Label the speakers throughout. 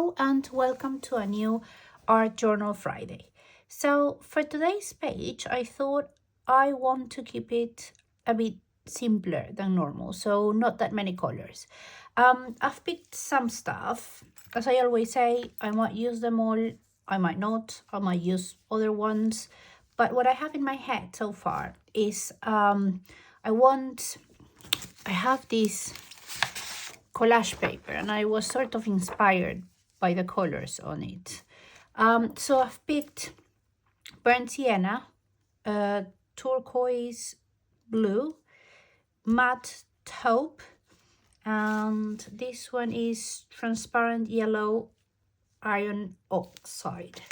Speaker 1: Hello and welcome to a new Art Journal Friday. So for today's page, I thought I want to keep it a bit simpler than normal, so not that many colors. I've picked some stuff. As I always say, I might use them all, I might not, I might use other ones. But what I have in my head so far is I have this collage paper and I was sort of inspired by the colors on it. So I've picked burnt sienna, turquoise blue, matte taupe, and this one is transparent yellow iron oxide.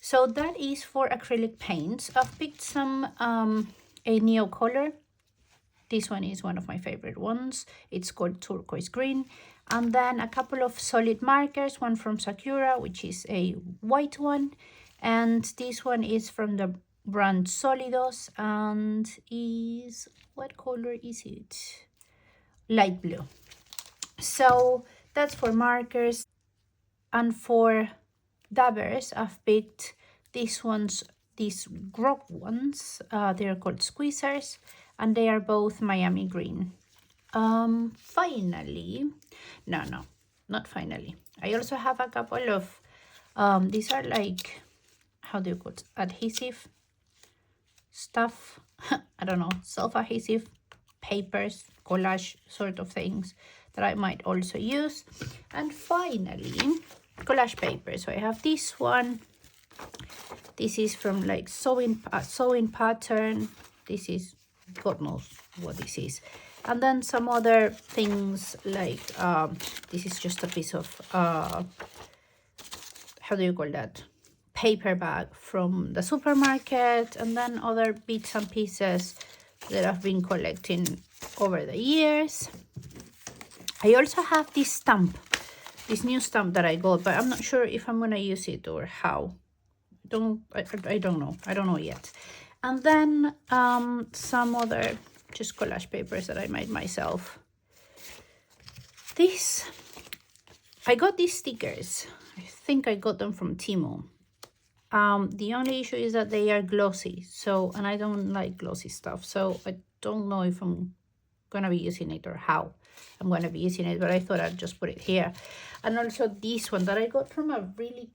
Speaker 1: So that is for acrylic paints. I've picked some a neo color. This one is one of my favorite ones. It's called turquoise green. And then a couple of solid markers, one from Sakura, which is a white one. And this one is from the brand Solidos and is, what color is it? Light blue. So that's for markers. And for dabbers, I've picked these ones, these grog ones. They're called squeezers. And they are both Miami green. Finally, no, not finally. I also have a couple of, these are like, how do you call it? Adhesive stuff. I don't know, self-adhesive papers, collage sort of things that I might also use. And finally, collage paper. So I have this one. This is from like sewing pattern. This is, God knows what this is. And then some other things like this is just a piece of how do you call that, paper bag from the supermarket, and then other bits and pieces that I've been collecting over the years. I also have this stamp, this new stamp that I got, but I'm not sure if I'm gonna use it or how. I don't know yet. And then some other just collage papers that I made myself. I got these stickers. I think I got them from Temu. The only issue is that they are glossy. So, and I don't like glossy stuff. So I don't know if I'm gonna be using it or how I'm gonna be using it. But I thought I'd just put it here. And also this one that I got from a really,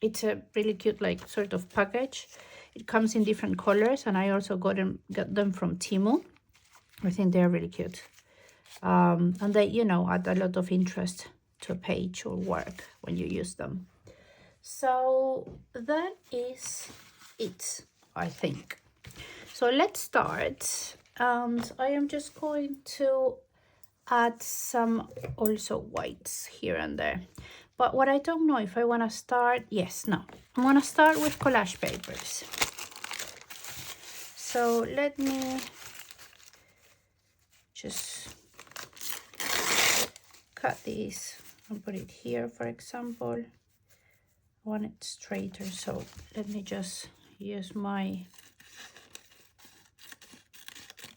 Speaker 1: it's a really cute like sort of package. It comes in different colors, and I also got them from Temu. I think they're really cute. And they, you know, add a lot of interest to a page or work when you use them. So that is it, I think. So let's start. And I am just going to add some also whites here and there. But what I don't know if I want to start, I'm going to start with collage papers. So let me just cut these and put it here, for example. I want it straighter, so let me just use my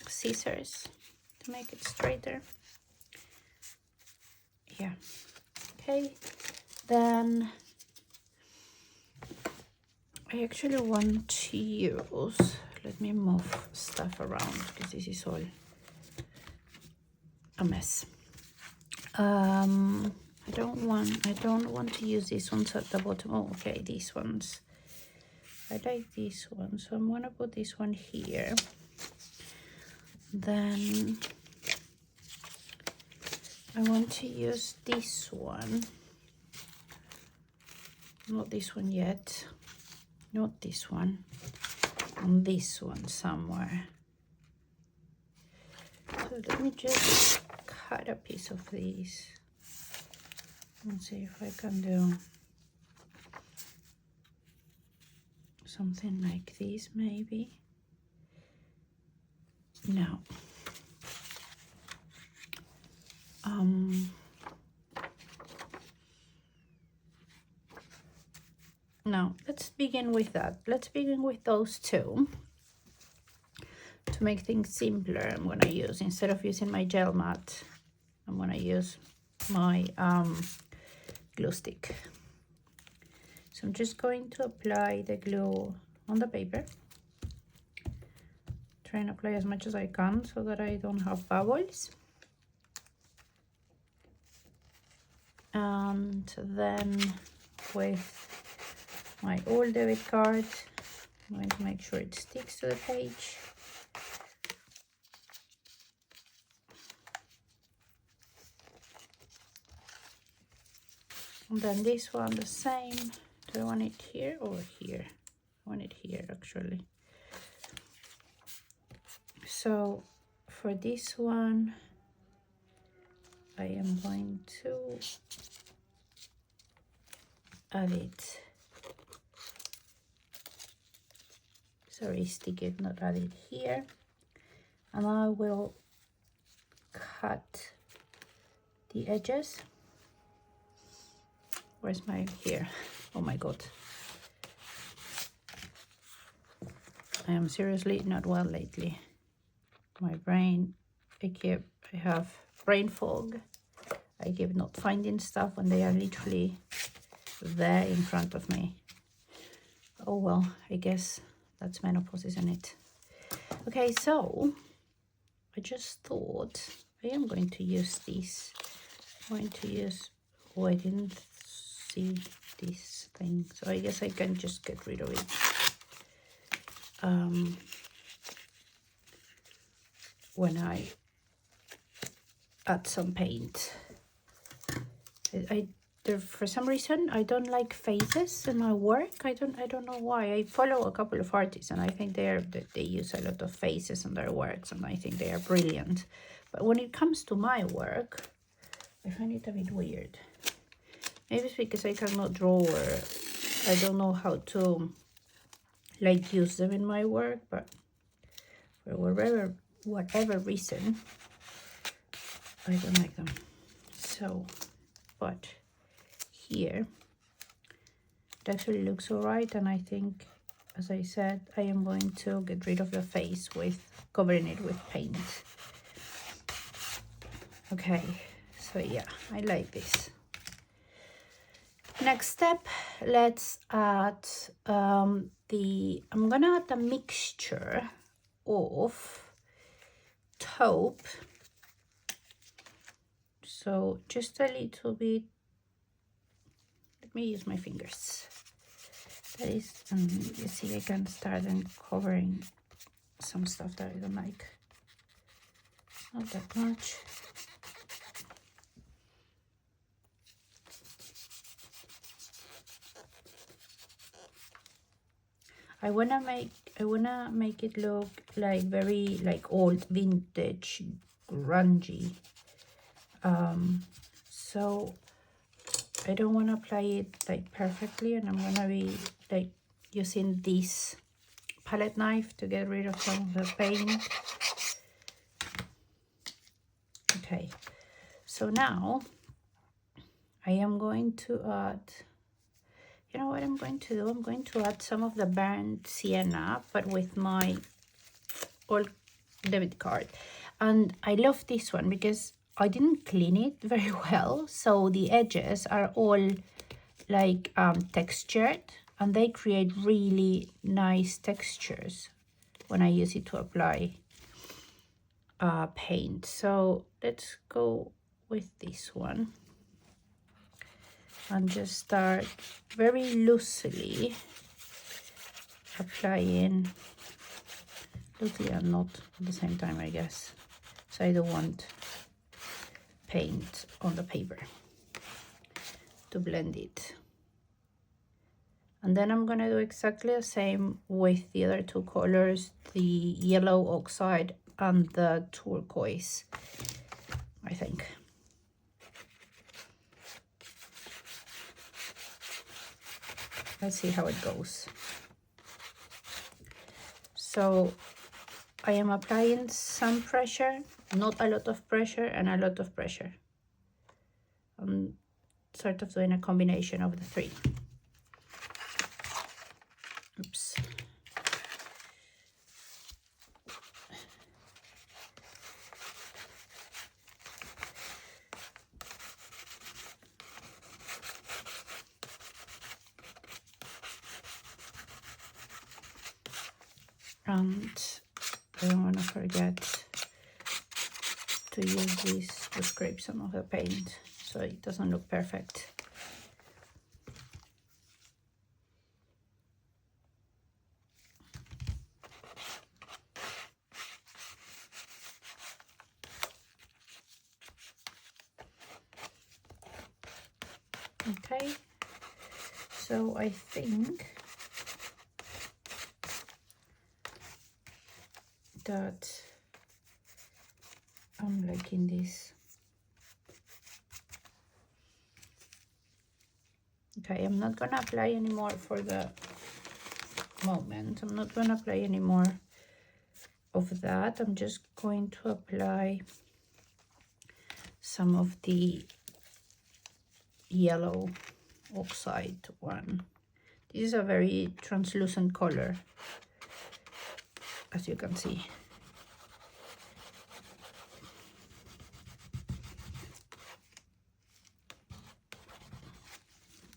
Speaker 1: scissors to make it straighter. Yeah, okay. Then I actually want to use, let me move stuff around because this is all a mess. I don't want to use these ones at the bottom. Oh, okay, these ones. I like these ones, so I'm gonna put this one here. Then I want to use this one. Not this one yet. Not this one. And this one somewhere. So let me just cut a piece of these. Let's see if I can do something like this, maybe. No. No, let's begin with that. Let's begin with those two. To make things simpler, I'm gonna use, instead of using my gel mat, I'm gonna use my glue stick. So I'm just going to apply the glue on the paper. Try and apply as much as I can so that I don't have bubbles. And then with my old debit card, I'm going to make sure it sticks to the page. And then this one the same. Do I want it here or here? I want it here actually. So for this one, I am going to add it. Sorry, stick it, not add it here. And I will cut the edges. Where's my here? Oh my god. I am seriously not well lately. My brain, I have brain fog. I keep not finding stuff when they are literally there in front of me. Oh well, I guess that's menopause, isn't it? Okay, so I just thought I am going to use this. I'm going to use, oh, I didn't see this thing, so I guess I can just get rid of it. When I add some paint. For some reason I don't like faces in my work. I don't know why. I follow a couple of artists and I think they use a lot of faces in their works and I think they are brilliant. But when it comes to my work, I find it a bit weird. Maybe it's because I cannot draw or I don't know how to like use them in my work, but for whatever reason, I don't like them. So, but here it actually looks all right, and I think, as I said, I am going to get rid of the face with covering it with paint. Okay, so yeah, I like this. Next step, let's add I'm gonna add a mixture of taupe, so just a little bit. Let me use my fingers. That is, you see, I can start covering some stuff that I don't like. Not that much. I wanna make it look like very like old vintage, grungy. So I don't want to apply it like perfectly, and I'm gonna be like using this palette knife to get rid of some of the paint. Okay, so now I am going to add, you know what I'm going to do? I'm going to add some of the burnt sienna, but with my old debit card. And I love this one because I didn't clean it very well, so the edges are all like textured, and they create really nice textures when I use it to apply paint. So let's go with this one and just start very loosely applying, loosely and not at the same time, I guess, so I don't want paint on the paper to blend it. And then I'm gonna do exactly the same with the other two colors, the yellow oxide and the turquoise, I think. Let's see how it goes. So I am applying some pressure, not a lot of pressure, and a lot of pressure. I'm sort of doing a combination of the three. Oops. And I don't want to forget to use this to scrape some of the paint so it doesn't look perfect. Okay, so I think that I'm liking this. Okay, I'm not gonna apply anymore for the moment. I'm not gonna apply any more of that. I'm just going to apply some of the yellow oxide one. This is a very translucent color, as you can see.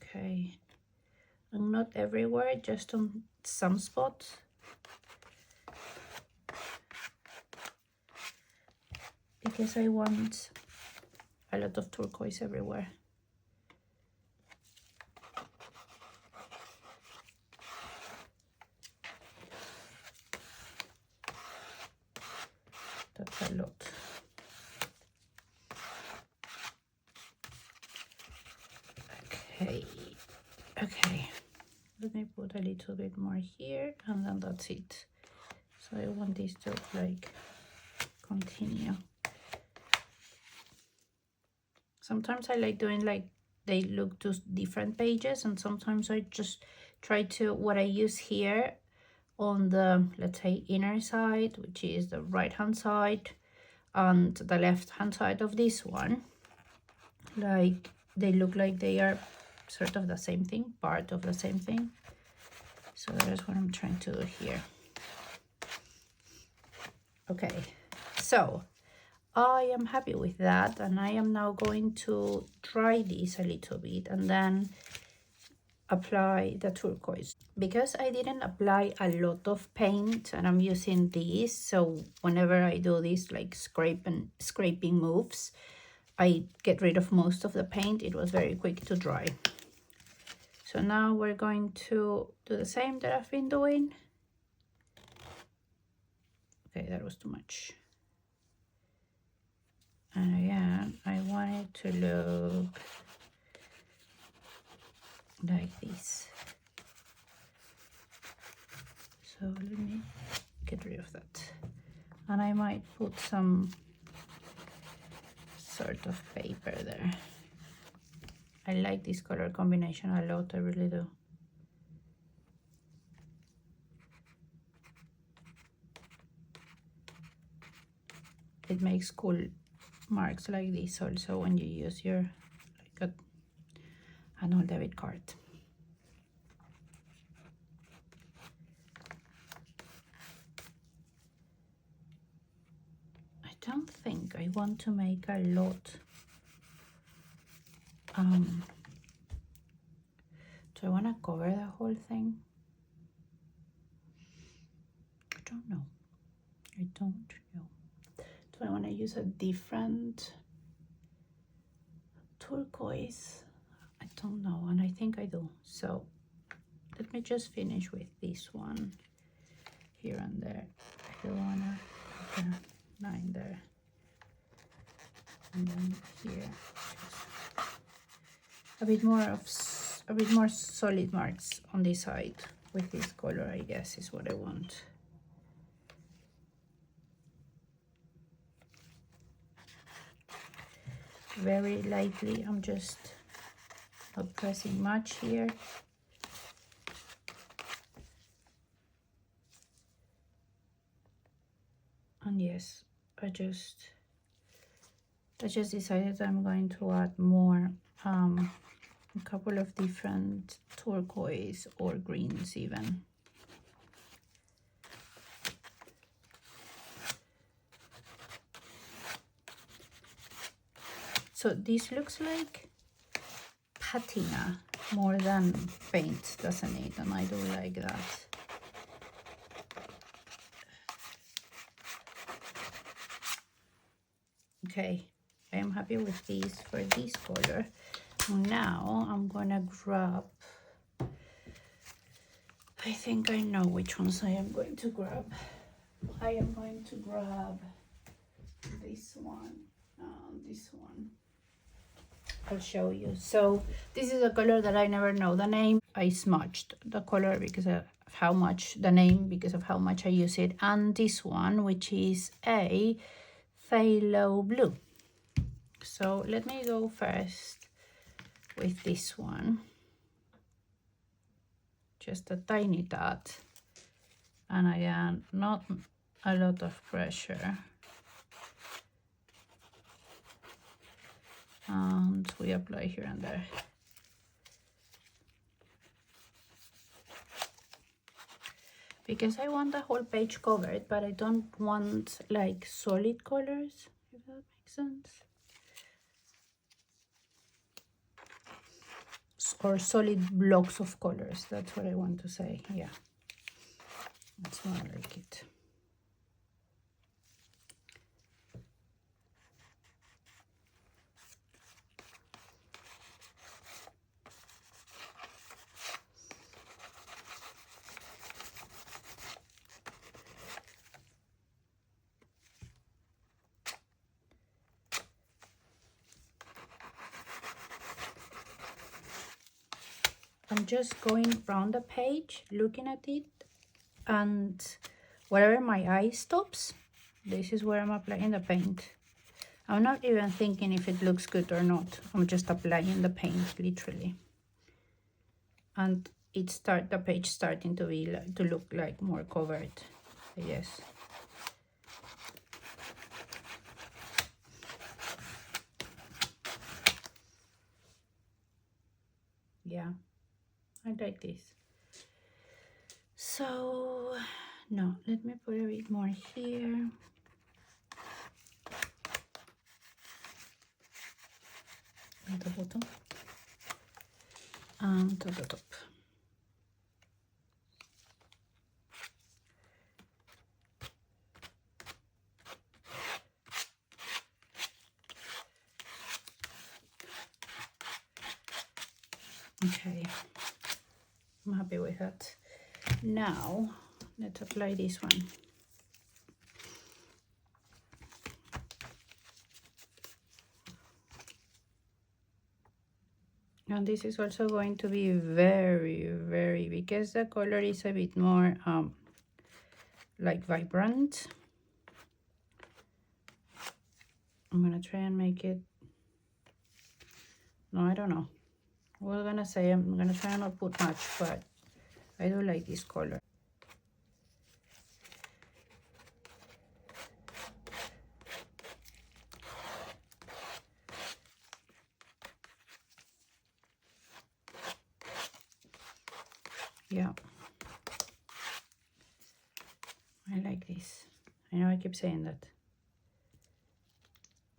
Speaker 1: Okay, and not everywhere, just on some spots. Because I want a lot of turquoise everywhere. That's a lot. Okay, let me put a little bit more here, and then that's it. So I want this to like continue. Sometimes I like doing like they look to different pages, and sometimes I just try to, what I use here on the, let's say, inner side, which is the right hand side, and the left hand side of this one, like they look like they are sort of the same thing, part of the same thing. So that's what I'm trying to do here. Okay, so I am happy with that, and I am now going to dry this a little bit and then apply the turquoise. Because I didn't apply a lot of paint and I'm using this, so whenever I do this like scraping moves, I get rid of most of the paint. It was very quick to dry. So now we're going to do the same that I've been doing. Okay, that was too much. And again, I want it to look like this. So let me get rid of that. And I might put some sort of paper there. I like this color combination a lot, I really do. It makes cool marks like this also when you use your like an old debit card. I don't think I want to make a lot. Do I want to cover the whole thing? I don't know. I don't know. Do I want to use a different turquoise? I don't know, and I think I do. So let me just finish with this one here and there. I don't want to put a line there. And then here, a bit more solid marks on this side with this color, I guess is what I want. Very lightly, I'm just not pressing much here. And yes, I just decided I'm going to add more, a couple of different turquoise or greens even. So this looks like patina more than paint, doesn't it? And I do like that. Okay, I am happy with this for this color. Now I'm gonna grab, I think I know which ones I am going to grab. I am going to grab this one and this one. I'll show you. So this is a color that I never know the name. I smudged the color because of how much, the name because of how much I use it. And this one, which is a phthalo blue. So let me go first with this one. Just a tiny dot. And again, not a lot of pressure. And we apply here and there. Because I want the whole page covered, but I don't want like solid colors, if that makes sense. Or solid blocks of colors, that's what I want to say, yeah. That's more like it. I'm just going around the page, looking at it, and wherever my eye stops, this is where I'm applying the paint. I'm not even thinking if it looks good or not. I'm just applying the paint, literally. And the page starting to be to look like more covered, I guess. Yeah, I like this. So no, let me put a bit more here. At the bottom and at the top. Okay, I'm happy with that. Now let's apply this one. And this is also going to be very, because the color is a bit more like vibrant. I'm gonna try and make it, no, I don't know. We're gonna say I'm gonna try and not put much, but I do like this color. Yeah, I like this. I know I keep saying that,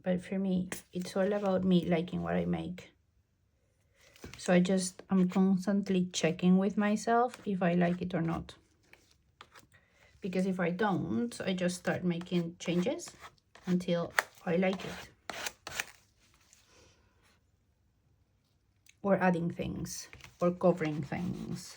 Speaker 1: but for me it's all about me liking what I make. So I'm constantly checking with myself if I like it or not, because if I don't, I just start making changes until I like it, or adding things or covering things.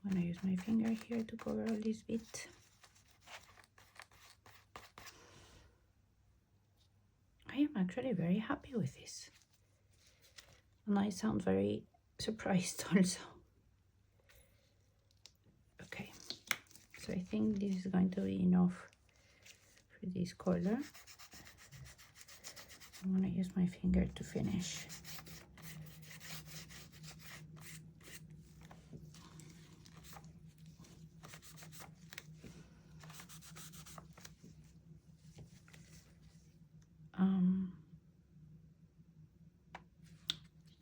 Speaker 1: I'm gonna use my finger here to cover all this bit. I am actually very happy with this. And I sound very surprised also. Okay, so I think this is going to be enough for this color. I'm gonna use my finger to finish.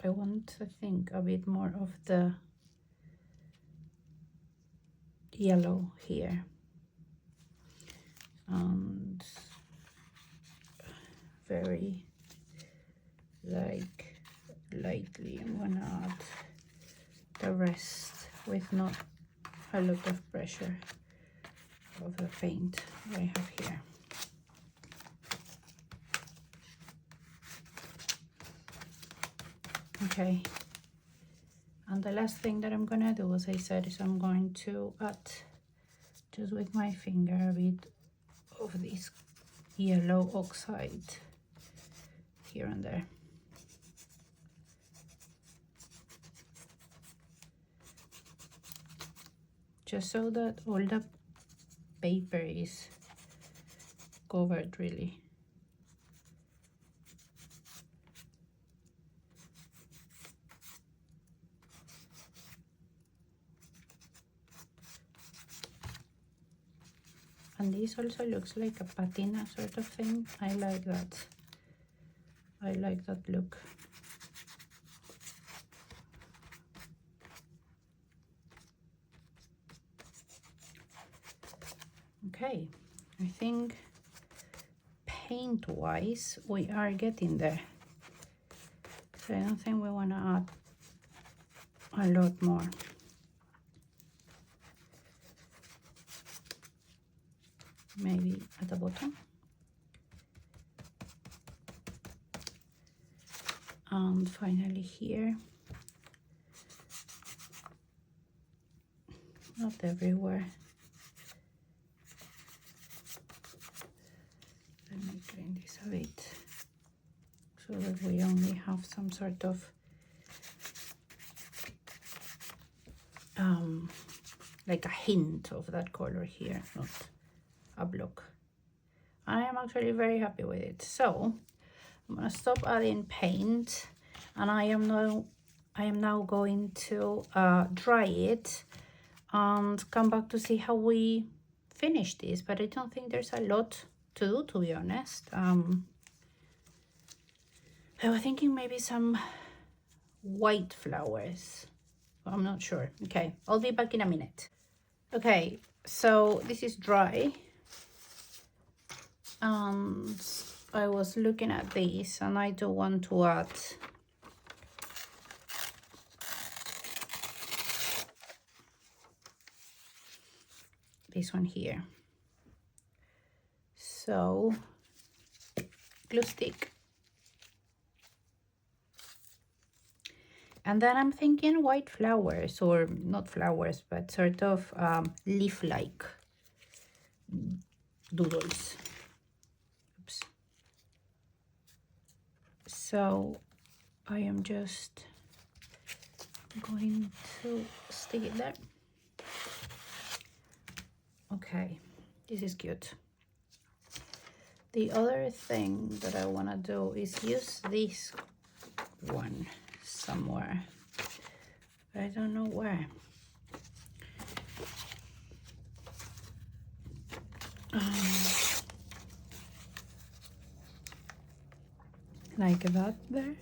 Speaker 1: I want, I think, a bit more of the yellow here, and very like lightly. I'm gonna add the rest with not a lot of pressure of the paint I have here. Okay, and the last thing that I'm gonna do, as I said, is I'm going to add just with my finger a bit of this yellow oxide here and there. Just so that all the paper is covered really. And this also looks like a patina sort of thing. I like that. I like that look. Okay, I think paint-wise we are getting there. So I don't think we want to add a lot more. Maybe at the bottom. And finally here. Not everywhere. Let me clean this a bit so that we only have some sort of like a hint of that color here, not a block. I am actually very happy with it. So I'm gonna stop adding paint, and I am now going to dry it and come back to see how we finish this. But I don't think there's a lot to do, to be honest. I was thinking maybe some white flowers. I'm not sure. Okay, I'll be back in a minute. Okay, so this is dry. And I was looking at this, and I do want to add this one here. So glue stick. And then I'm thinking white flowers, or not flowers, but sort of leaf-like doodles. Oops. So I am just going to stick it there. Okay, this is cute. The other thing that I want to do is use this one somewhere. I don't know where. Like that there.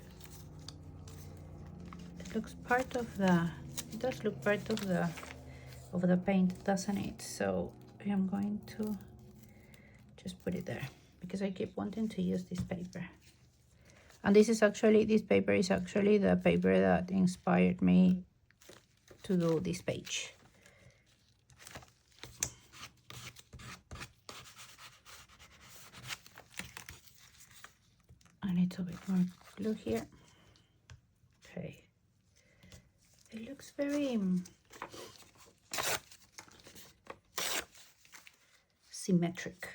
Speaker 1: It looks part of the, it does look part of the paint, doesn't it? So I am going to just put it there because I keep wanting to use this paper. And this paper is actually the paper that inspired me to do this page. I need a bit more glue here. Okay. It looks very symmetric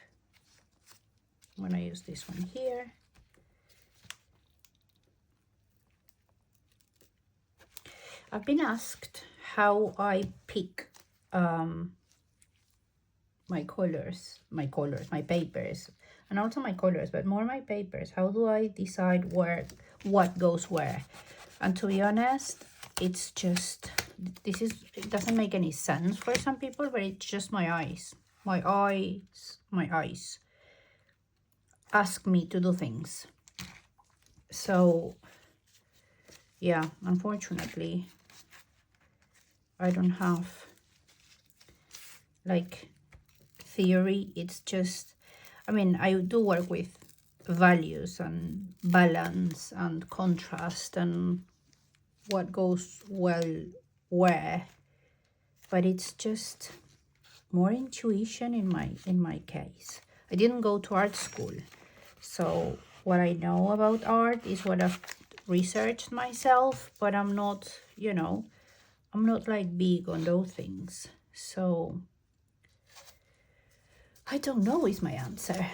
Speaker 1: when I use this one here. I've been asked how I pick my colors, my papers, and also my colors, but more my papers. How do I decide what goes where? And to be honest, it's just, it doesn't make any sense for some people, but it's just my eyes. My eyes ask me to do things. So yeah, unfortunately, I don't have like theory. It's just, I mean, I do work with values and balance and contrast and what goes well where, but it's just more intuition in my case. I didn't go to art school, so what I know about art is what I've researched myself, but I'm not, you know, I'm not like big on those things. So I don't know is my answer.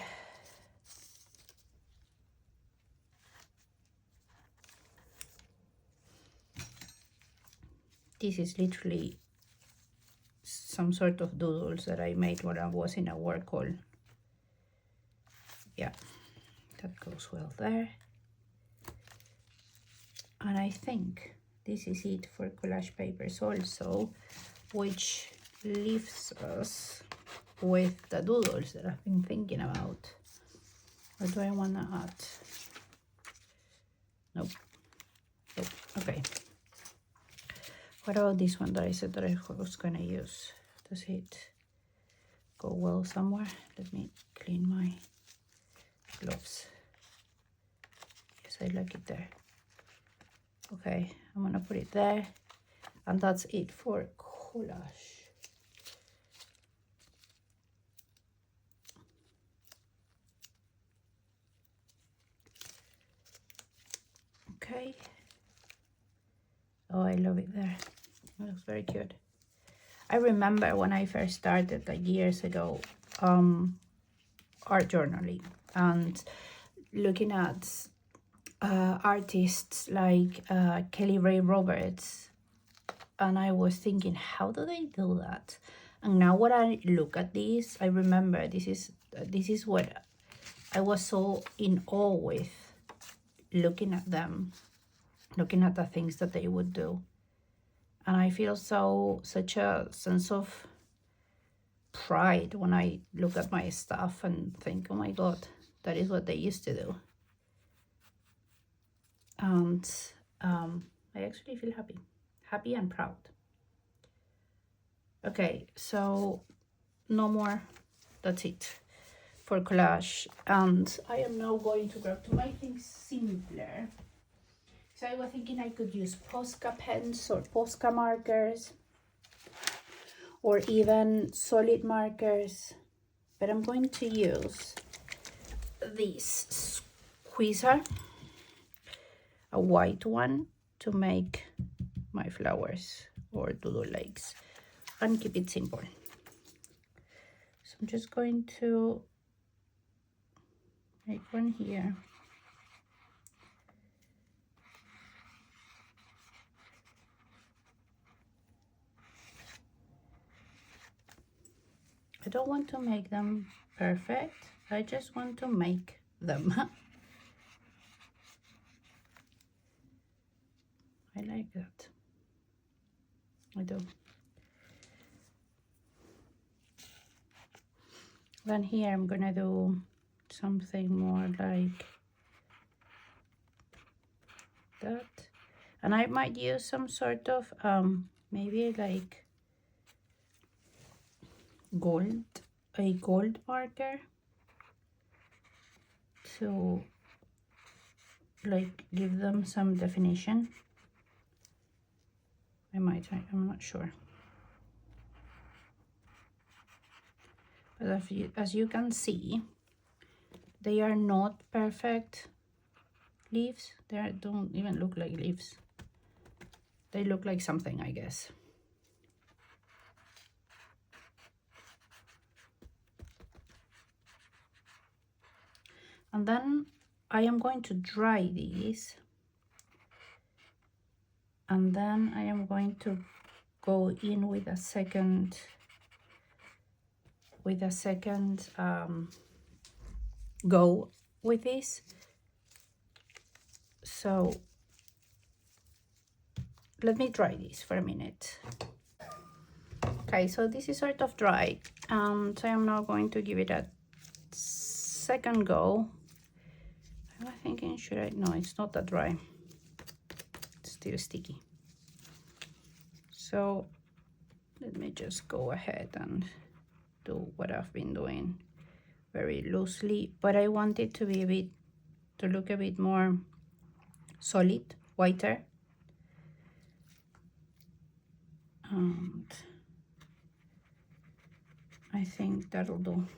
Speaker 1: This is literally some sort of doodles that I made when I was in a work hall. Yeah, that goes well there. And I think this is it for collage papers also, which leaves us with the doodles that I've been thinking about. What do I want to add? Nope. Nope. Okay. What about this one that I said that I was going to use? Does it go well somewhere? Let me clean my gloves. Yes, I like it there. Okay, I'm going to put it there. And that's it for collage. Okay. Oh, I love it there. It looks very cute. I remember when I first started, like years ago, art journaling and looking at artists like Kelly Ray Roberts, and I was thinking, how do they do that? And now when I look at this, I remember this is what I was so in awe with, looking at them, looking at the things that they would do. And I feel such a sense of pride when I look at my stuff and think, oh my God, that is what they used to do. And I actually feel happy and proud. Okay, so no more, that's it for collage. And I am now going to grab to make things simpler. So I was thinking I could use Posca pens or Posca markers or even solid markers, but I'm going to use this squeezer, a white one, to make my flowers or doodle legs and keep it simple. So I'm just going to make one here. I don't want to make them perfect, I just want to make them. I like that. I do. Then here I'm gonna do something more like that. And I might use some sort of maybe like a gold marker to like give them some definition. I might, I'm not sure. But as you can see, they are not perfect leaves. They don't even look like leaves. They look like something, I guess. And then I am going to dry these. And then I am going to go in with a second go with this. So let me dry this for a minute. Okay, so this is sort of dry, and I am now going to give it a second go. I'm thinking, should I? No, it's not that dry. It's still sticky. So let me just go ahead and do what I've been doing very loosely, but I want it to be a bit to look a bit more solid, whiter. And I think that'll do.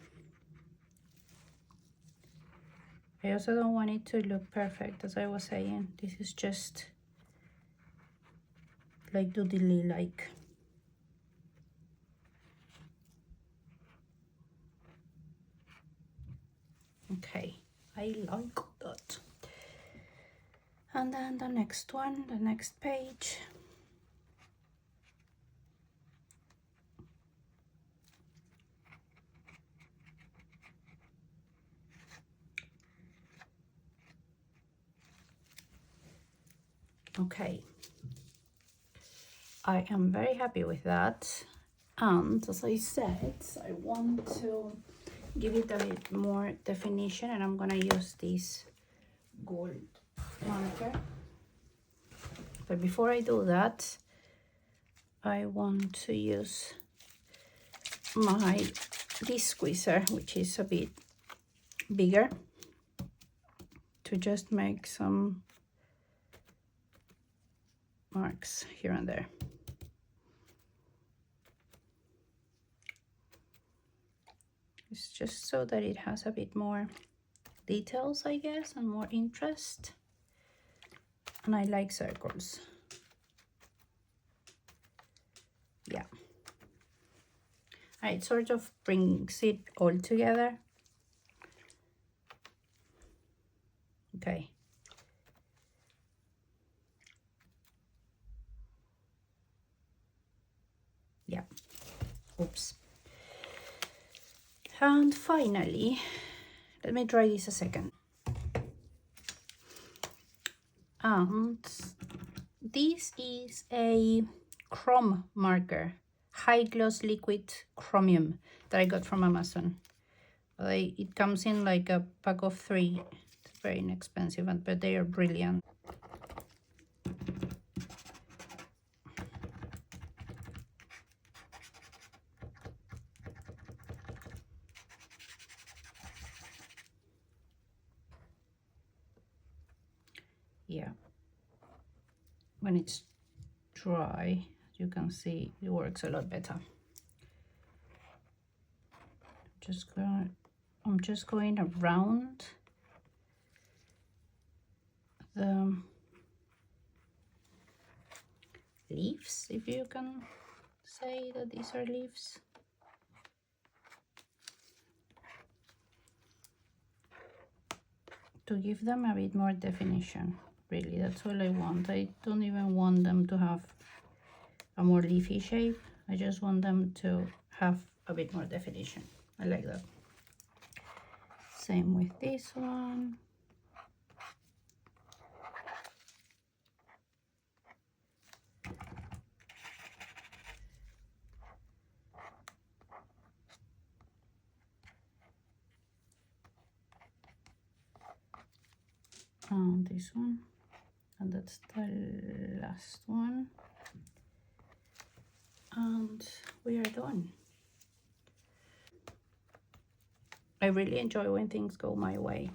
Speaker 1: I also don't want it to look perfect, as I was saying. This is just like doodly like. Okay, I like that. And then the next one, the next page. Okay, I am very happy with that. And as I said, I want to give it a bit more definition, and I'm gonna use this gold marker. But before I do that, I want to use this squeezer, which is a bit bigger, to just make some marks here and there. It's just so that it has a bit more details, I guess, and more interest. And I like circles. Yeah. It sort of brings it all together. Okay. Yeah. Oops. And finally, let me try this a second. And this is a chrome marker, high gloss liquid chromium, that I got from Amazon. It comes in like a pack of 3. It's very inexpensive, but they are brilliant. Yeah, when it's dry, you can see it works a lot better. I'm just going around the leaves, if you can say that these are leaves. To give them a bit more definition, really, that's all I want. I don't even want them to have a more leafy shape. I just want them to have a bit more definition. I like that. Same with this one. And this one, and that's the last one, and we are done. I really enjoy when things go my way,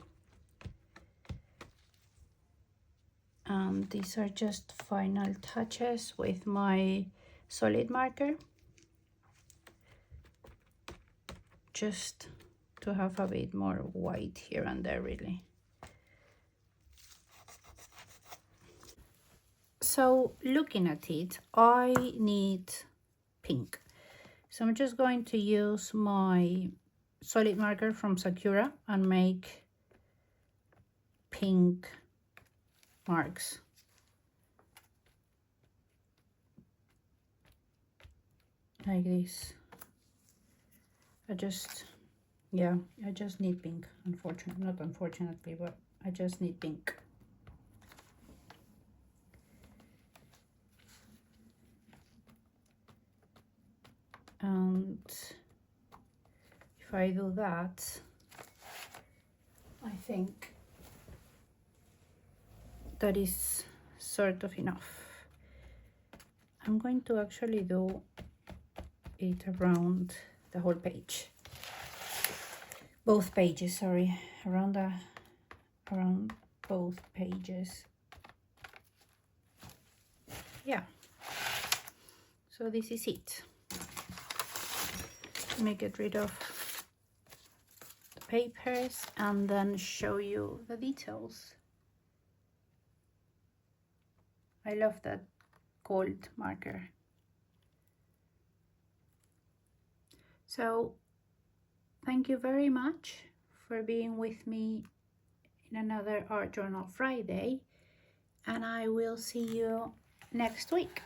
Speaker 1: and these are just final touches with my solid marker, just to have a bit more white here and there, really. So looking at it, I need pink. So I'm just going to use my solid marker from Sakura and make pink marks. Like this. I just need pink, not unfortunately, but I just need pink. And if I do that, I think that is sort of enough. I'm going to actually do it around the whole page. Both pages, sorry, around around both pages. Yeah, so this is it. Let me get rid of the papers and then show you the details. I love that gold marker. So thank you very much for being with me in another Art Journal Friday, and I will see you next week.